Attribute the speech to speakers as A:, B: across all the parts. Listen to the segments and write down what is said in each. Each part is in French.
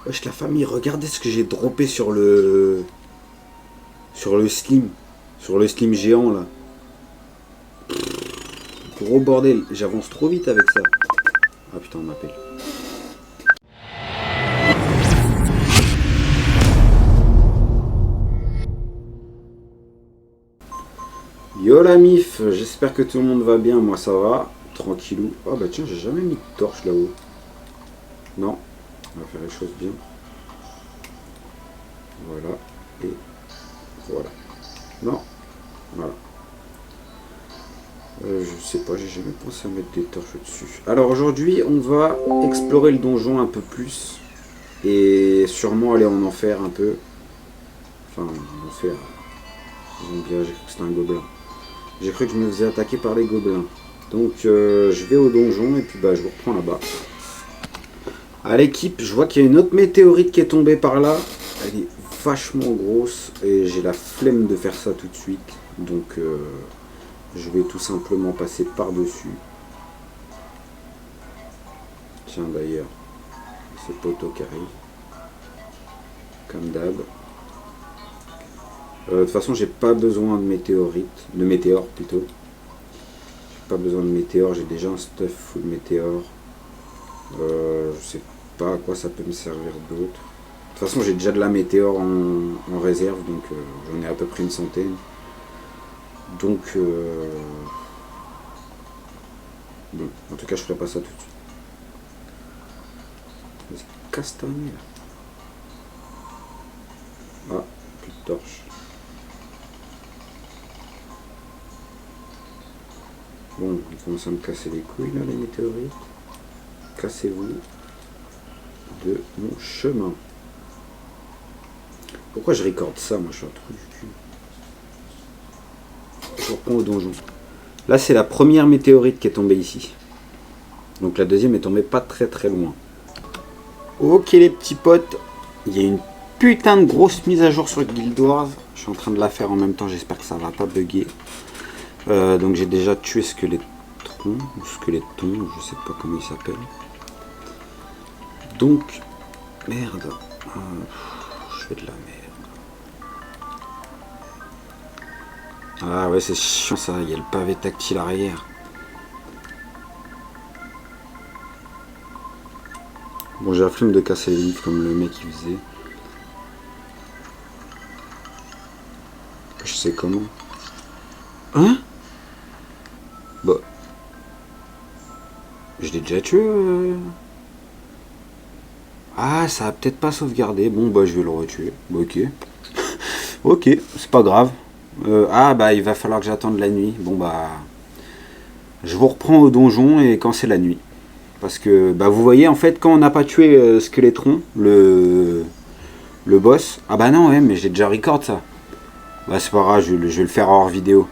A: Wesh la famille, regardez ce que j'ai droppé sur le... Sur le slim. Sur le slim géant là. Gros bordel, j'avance trop vite avec ça. Ah putain, on m'appelle. Yo la mif, j'espère que tout le monde va bien, moi ça va. Tranquillou. Oh bah tiens, j'ai jamais mis de torche là-haut. Non, on va faire les choses bien. Voilà. Et voilà. Non. Voilà. Je sais pas, j'ai jamais pensé à mettre des torches dessus. Alors aujourd'hui, on va explorer le donjon un peu plus. Et sûrement aller en enfer un peu. Enfin, en enfer. J'ai cru que c'était un gobelin. J'ai cru que je me faisais attaquer par les gobelins. Donc je vais au donjon et puis bah je vous reprends là-bas. À l'équipe, je vois qu'il y a une autre météorite qui est tombée par là. Elle est vachement grosse et j'ai la flemme de faire ça tout de suite. Donc je vais tout simplement passer par-dessus. Tiens d'ailleurs, c'est Poto qui arrive. Comme d'hab. De toute façon, j'ai pas besoin de météorites, de météores plutôt. J'ai pas besoin de météores, j'ai déjà un stuff full météores. Je sais pas à quoi ça peut me servir d'autre. De toute façon, j'ai déjà de la météore en réserve, donc j'en ai à peu près une centaine. Donc, bon, en tout cas, je ferai pas ça tout de suite. Vas-y, castagne là. Ah, plus de torche. Bon, ils commencent à me casser les couilles là, les météorites. Cassez-vous de mon chemin. Pourquoi je recorde ça? Moi, je suis un trou du cul. Je reprends au donjon. Là, c'est la première météorite qui est tombée ici. Donc la deuxième est tombée pas très très loin. Ok les petits potes, il y a une putain de grosse mise à jour sur Guild Wars. Je suis en train de la faire en même temps, j'espère que ça va pas bugger. Donc j'ai déjà tué Squelettron, ou Squeletton, je sais pas comment il s'appelle. Donc, merde, je fais de la merde. Ah ouais, c'est chiant ça, il y a le pavé tactile arrière. Bon, j'ai la flemme de casser les livres comme le mec il faisait. Je sais comment. Hein? Bah. Je l'ai déjà tué. Ah, ça a peut-être pas sauvegardé. Bon, bah, je vais le retuer. Bah, ok. Ok, c'est pas grave. Ah, bah, il va falloir que j'attende la nuit. Bon, bah. Je vous reprends au donjon et quand c'est la nuit. Parce que, bah, vous voyez, en fait, quand on n'a pas tué Squelettron, le boss. Ah, bah, non, ouais, mais j'ai déjà record ça. Bah, c'est pas grave, je vais le faire hors vidéo.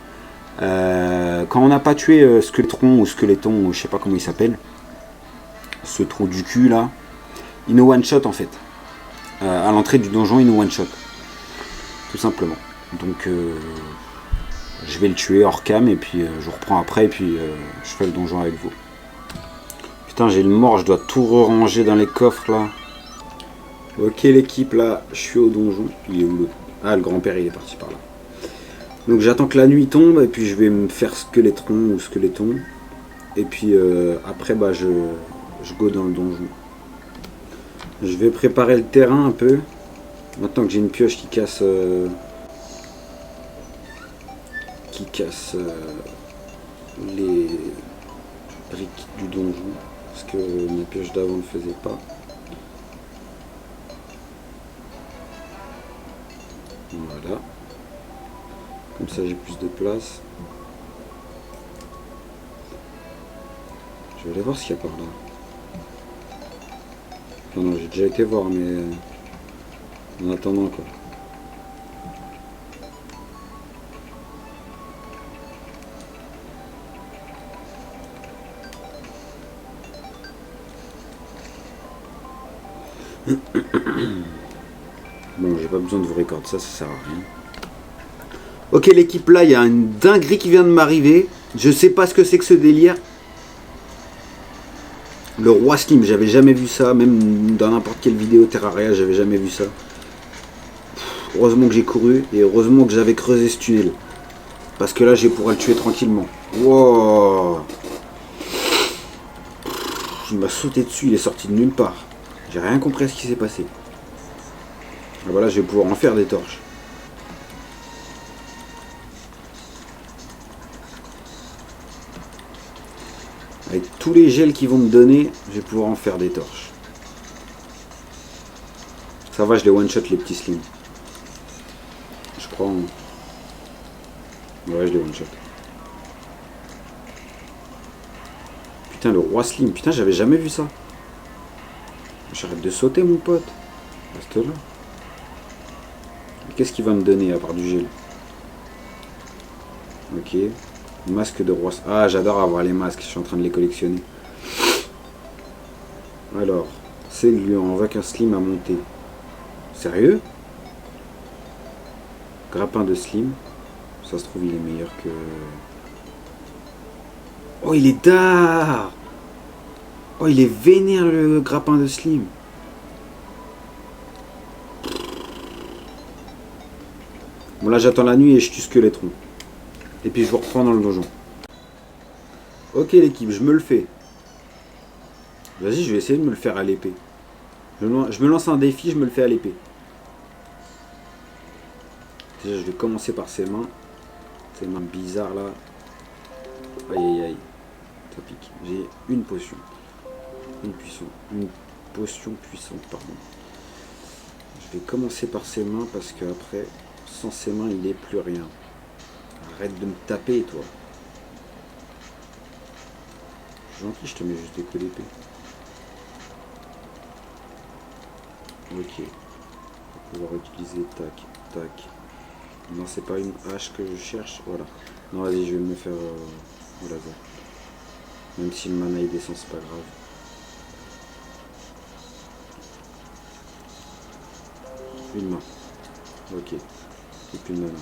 A: Quand on n'a pas tué Squelettron ou Squeletton, ou je sais pas comment il s'appelle, ce trou du cul là, il nous one shot en fait. À l'entrée du donjon, il nous one shot. Tout simplement. Donc je vais le tuer hors cam et puis je reprends après et puis je fais le donjon avec vous. Putain, j'ai le mort, je dois tout ranger dans les coffres là. Ok l'équipe là, je suis au donjon. Il est où le... Ah, le grand-père il est parti par là. Donc j'attends que la nuit tombe et puis je vais me faire Squelettron ou Squeletton. Et puis après bah je go dans le donjon. Je vais préparer le terrain un peu. Maintenant que j'ai une pioche qui casse les briques du donjon. Parce que ma pioche d'avant ne faisait pas. Voilà. Comme ça j'ai plus de place. Je vais aller voir ce qu'il y a par là. Enfin non, j'ai déjà été voir, mais en attendant quoi. Bon, j'ai pas besoin de vous recorder ça, ça sert à rien. Ok l'équipe, là il y a une dinguerie qui vient de m'arriver. Je sais pas ce que c'est que ce délire. Le roi Slim, j'avais jamais vu ça, même dans n'importe quelle vidéo Terraria, j'avais jamais vu ça. Heureusement que j'ai couru et heureusement que j'avais creusé ce tunnel. Parce que là, je vais pouvoir le tuer tranquillement. Wow. Il m'a sauté dessus, il est sorti de nulle part. J'ai rien compris à ce qui s'est passé. Et voilà, je vais pouvoir en faire des torches. Avec tous les gels qu'ils vont me donner, je vais pouvoir en faire des torches. Ça va, je les one-shot les petits slims. Je crois. Ouais, je les one-shot. Putain, le roi slim. Putain, j'avais jamais vu ça. J'arrête de sauter, mon pote. Reste là. Qu'est-ce qu'il va me donner à part du gel? Ok. Masque de roi. Ah, j'adore avoir les masques. Je suis en train de les collectionner. Alors, c'est lui. On voit qu'un slim à monter. Sérieux? Grappin de slim. Ça se trouve, il est meilleur que... Oh, il est d'art. Oh, il est vénère, le grappin de slim. Bon, là, j'attends la nuit et je tue Skeletron. Et puis, je vous reprends dans le donjon. Ok, l'équipe, je me le fais. Vas-y, je vais essayer de me le faire à l'épée. Je me lance un défi, je me le fais à l'épée. Déjà, je vais commencer par ses mains. Ces mains bizarres, là. Aïe, aïe, aïe. Ça pique. J'ai une potion. Une potion puissante, pardon. Je vais commencer par ses mains parce que après, sans ses mains, il n'est plus rien. Arrête de me taper, toi. Je suis gentil, je te mets juste des coups d'épée. Ok. On va pouvoir utiliser tac, tac. Non, c'est pas une hache que je cherche. Voilà. Non, vas-y, je vais me faire au laser. Même si le mana il descend, c'est pas grave. Une main. Ok. Et puis une mana.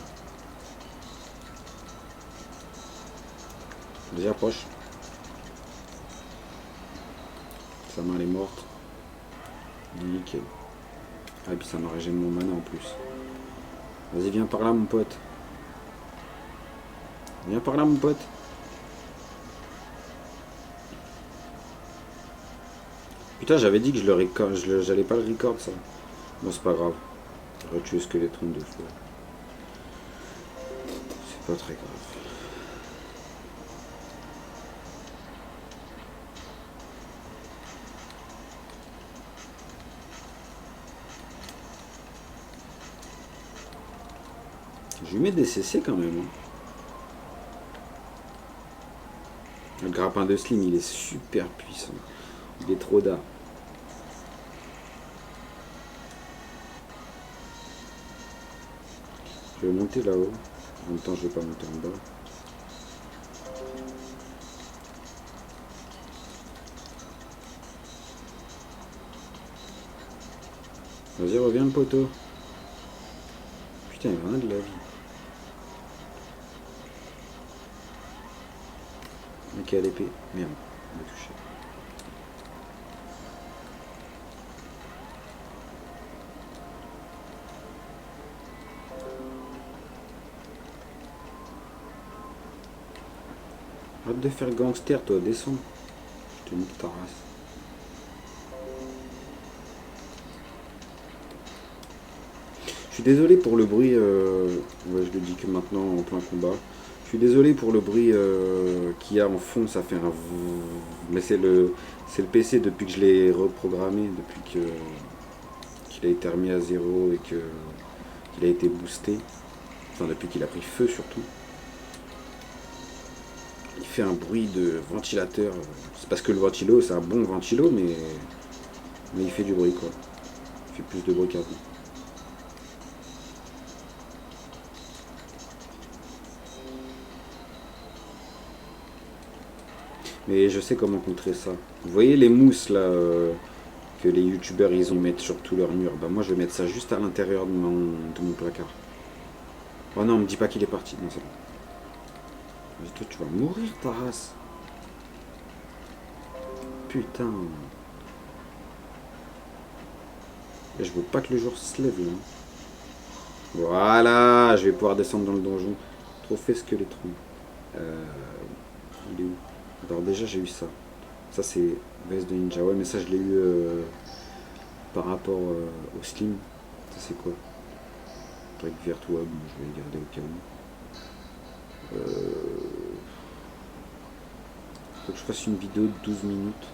A: Vas-y, approche. Sa main elle est morte. Nickel. Ah, et puis ça m'a régénéré mon mana en plus. Vas-y, viens par là, mon pote. Viens par là, mon pote. Putain, j'avais dit que j'allais pas le record, ça. Bon, c'est pas grave. J'aurais tué Skeletron 2 fois. C'est pas très grave. Je lui mets des CC quand même. Hein. Le grappin de Slim, il est super puissant. Il est trop d'art. Je vais monter là-haut. En même temps, je vais pas monter en bas. Vas-y, reviens le poteau. Putain, il en a de la vie. Ok, à l'épée. Merde, on m'a touché. Arrête de faire gangster, toi, descends. Je te nique ta race. Je suis désolé pour le bruit, ouais, je le dis que maintenant en plein combat. Je suis désolé pour le bruit qu'il y a en fond, ça fait un... Mais c'est le PC depuis que je l'ai reprogrammé, depuis qu'il a été remis à zéro et qu'il a été boosté. Enfin, depuis qu'il a pris feu surtout. Il fait un bruit de ventilateur. C'est parce que le ventilo, c'est un bon ventilo, mais il fait du bruit, quoi. Il fait plus de bruit qu'avant. Mais je sais comment contrer ça. Vous voyez les mousses là que les youtubeurs ils ont mettre sur tous leurs murs. Bah moi je vais mettre ça juste à l'intérieur de mon placard. Oh non, me dis pas qu'il est parti. Non, c'est bon. Toi tu vas mourir ta race. putain. Et je veux pas que le jour se lève là. Voilà, je vais pouvoir descendre dans le donjon. Trophée squelettron. Il est où? Alors déjà j'ai eu ça. Ça c'est veste de ninja. Ouais mais ça je l'ai eu par rapport au slim. Ça c'est quoi? Brick Vertois, bon, je vais le garder au cas où. Faut que je fasse une vidéo de 12 minutes.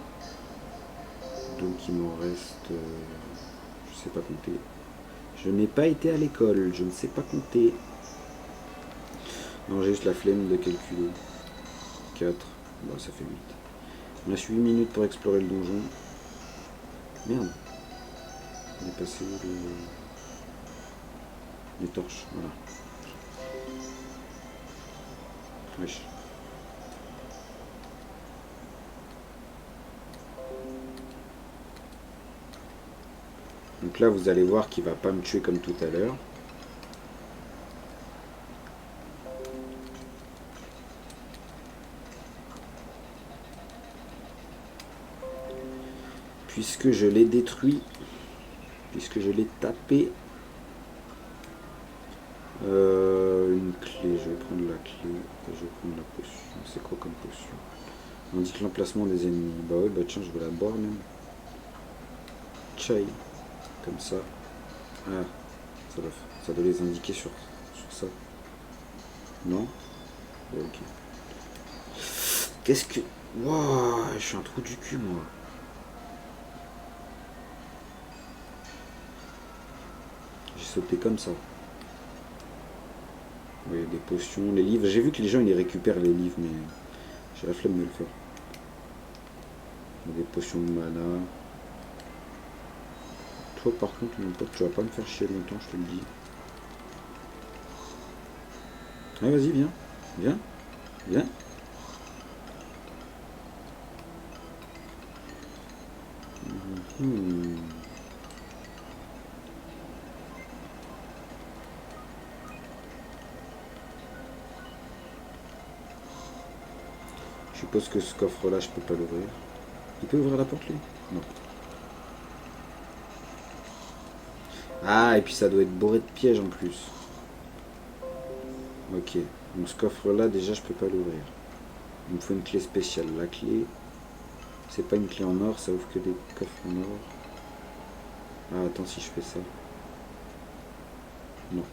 A: Donc il m'en reste... je sais pas compter. Je n'ai pas été à l'école, je ne sais pas compter. Non, j'ai juste la flemme de calculer. 4, bon, ça fait 8. On a 8 minutes pour explorer le donjon. Merde. On est passé les torches, voilà. Wesh. Donc là, vous allez voir qu'il va pas me tuer comme tout à l'heure. Puisque je l'ai détruit, puisque je l'ai tapé. Une clé, je vais prendre la clé. Je vais prendre la potion. C'est quoi comme potion? On indique l'emplacement des ennemis. Bah ouais, bah tiens, je vais la boire même. Chai. Comme ça. Ah, ça doit les indiquer sur ça. Non? Ouais, ok. Qu'est-ce que... Wouah, je suis un trou du cul, moi. J'ai sauté comme ça. Oui, des potions, les livres. J'ai vu que les gens, ils récupèrent les livres, mais j'ai la flemme de le faire. Des potions de mana. Toi, par contre, mon pote, tu vas pas me faire chier longtemps, je te le dis. Allez, vas-y, viens. Viens. Viens. Je suppose que ce coffre-là, je peux pas l'ouvrir. Il peut ouvrir la porte, lui? Non. Ah, et puis ça doit être bourré de pièges en plus. Ok. Donc ce coffre-là, déjà, je peux pas l'ouvrir. Il me faut une clé spéciale. La clé, c'est pas une clé en or, ça ouvre que des coffres en or. Ah, attends, si je fais ça. Non.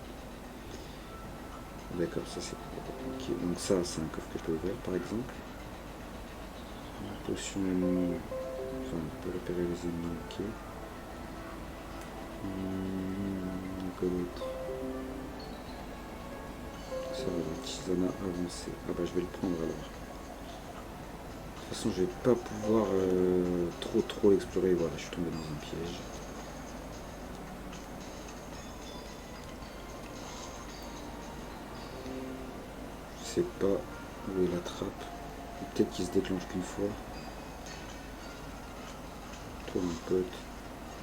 A: D'accord, ça c'est... Ok, donc ça, c'est un coffre que je peux ouvrir, par exemple. Une potion ennemie. Enfin, on peut repérer les ennemis, ok. Quoi d'autre? Ça, l'artisanat avancé. Ah bah, je vais le prendre alors. De toute façon, je vais pas pouvoir trop l'explorer. Voilà, je suis tombé dans un piège. Je sais pas où est la trappe. Peut-être qu'il se déclenche qu'une fois. Toi, mon pote,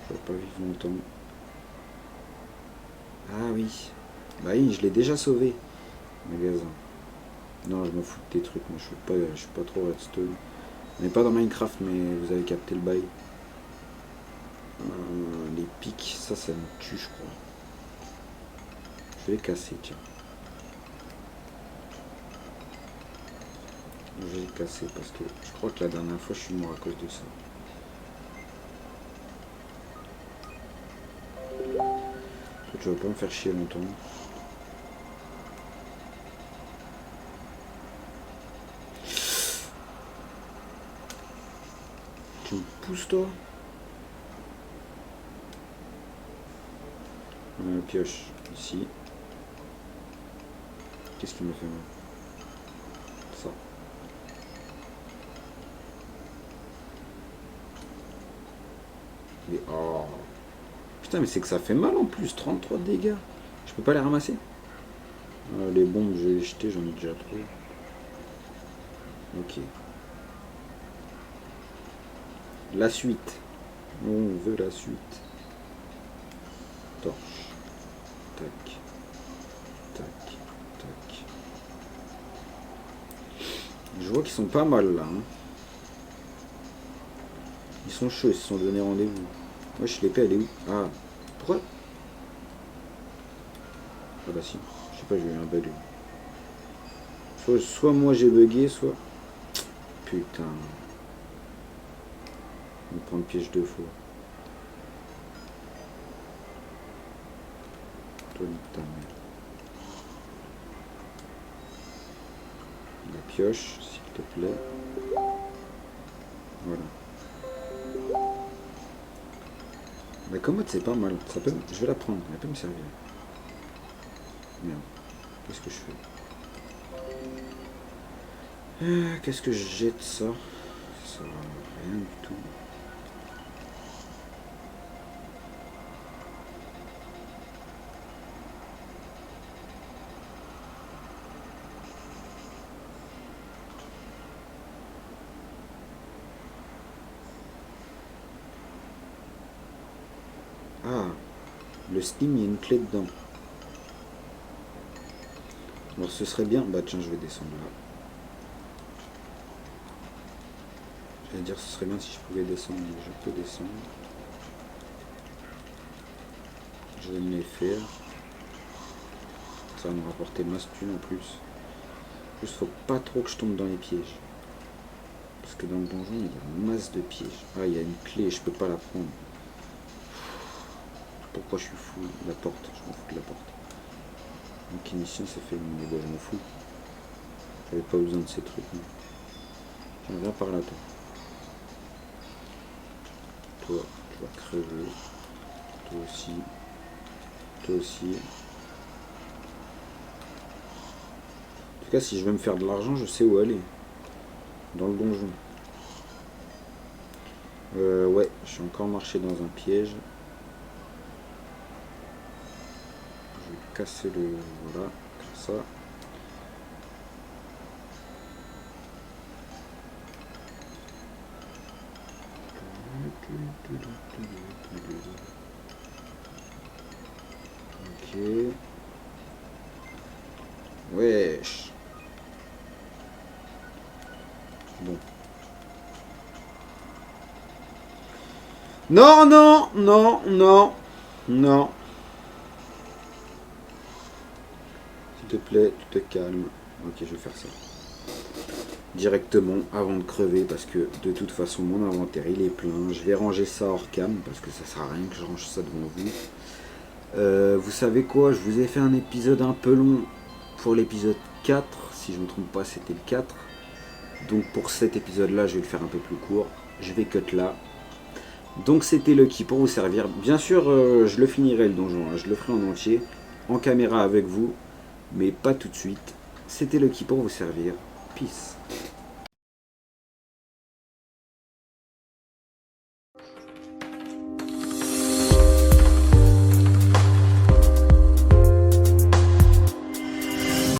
A: je vais pas vivre longtemps. Ah oui. Bah oui, je l'ai déjà sauvé. Magasin. Non, je m'en fous de tes trucs. Moi, je suis pas trop redstone. On n'est pas dans Minecraft, mais vous avez capté le bail. Les pics, ça me tue, je crois. Je vais les casser, tiens. Je vais les casser parce que je crois que la dernière fois, je suis mort à cause de ça. Tu vas pas me faire chier longtemps. Tu me pousses, toi? Pioche, ici. Qu'est-ce qu'il me fait, moi? Ça. Mais oh. Putain, mais c'est que ça fait mal en plus, 33 de dégâts. Je peux pas les ramasser? Les bombes, je vais les jeter, j'en ai déjà trop. Ok. La suite. On veut la suite. Torche. Tac. Tac. Tac. Je vois qu'ils sont pas mal là. Hein. Ils sont chauds, ils se sont donné rendez-vous. Wesh, l'épée, elle est où? Ah, pourquoi? Ah bah si, je sais pas, j'ai eu un bug. Soit moi j'ai bugué, soit... Putain. On prend le piège 2 fois. Toi, nique ta mère. La pioche, s'il te plaît. Voilà. La commode, c'est pas mal. Ça peut... Je vais la prendre, elle peut me servir. Merde. Qu'est-ce que je fais? Qu'est-ce que je jette ça? Ça sert à rien du tout. Ah, le Steam, il y a une clé dedans. Alors ce serait bien... Bah tiens, je vais descendre là. J'allais dire ce serait bien si je pouvais descendre, mais je peux descendre. Je vais me les faire. Ça va nous rapporter masse thune en plus. Juste faut pas trop que je tombe dans les pièges. Parce que dans le donjon il y a masse de pièges. Ah, il y a une clé, je peux pas la prendre. Pourquoi je suis fou? La porte, je m'en fous de la porte. Donc initiation c'est fait, mais bon, je m'en fous. J'avais pas besoin de ces trucs. Tiens, viens par là toi. Toi, tu vas crever. Toi aussi. Toi aussi. En tout cas, si je veux me faire de l'argent, je sais où aller. Dans le donjon. Ouais, je suis encore marché dans un piège. Je vais casser le... Voilà, comme ça. Ok. Wesh. Bon. Non, non, non, non, non. S'il te plaît, tu te calmes. Ok, je vais faire ça. Directement avant de crever parce que de toute façon mon inventaire il est plein. Je vais ranger ça hors cam parce que ça sert à rien que je range ça devant vous. Vous savez quoi, je vous ai fait un épisode un peu long pour l'épisode 4. Si je ne me trompe pas, c'était le 4. Donc pour cet épisode là je vais le faire un peu plus court. Je vais cut là. Donc c'était Lucky pour vous servir. Bien sûr je le finirai le donjon, hein. Je le ferai en entier, en caméra avec vous, mais pas tout de suite. C'était Lucky pour vous servir. Peace.